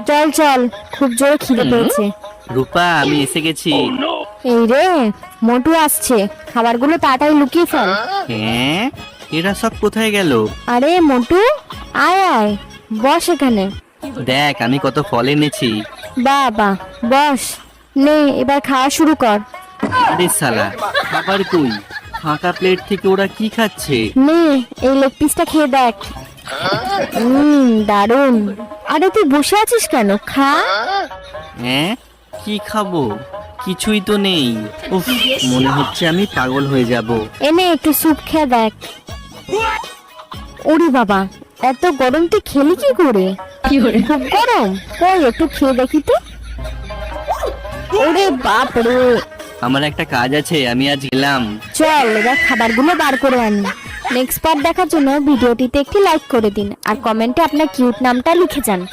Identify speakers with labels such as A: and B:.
A: চল চল, খুব জোরে খিদে পেয়েছে।
B: রূপা আমি এসে গেছি।
A: এই রে, মোটু আসছে, খাবারগুলো তাড়াতাড়ি লুকিয়ে ফেল।
B: হ্যাঁ, এরা সব কোথায় গেল?
A: আরে মোটু, আয় আয়, বস এখানে।
B: দেখ আমি কত ফল এনেছি।
A: বাবা, বস। নে, এবার খাওয়া শুরু কর।
B: আরে শালা, খাবার কই? ফাঁকা প্লেট থেকে ওরা কি খাচ্ছে?
A: নে, এই লেগ পিসটা খেয়ে দেখ। দারুণ। আরে তুই বসে আছিস কেন? খা।
B: হ্যাঁ, কি খাবো? কিছুই তো নেই। উফ, মনে হচ্ছে আমি পাগল হয়ে যাব।
A: এনে একটু স্যুপ খেয়ে দেখ। ওরে বাবা, এত গরম তুই খেলি কি করে? খুব গরম। কই একটু খেয়ে দেখি তো। ওরে বাপ রে।
B: আমার একটা কাজ আছে, আমি আজ গেলাম।
A: চল এবার খাবারগুলো বার করে আনি। নেক্সট পার্ট দেখার জন্য ভিডিওটিতে একটি লাইক করে দিন আর কমেন্টে আপনার কিউট নামটা লিখে যান।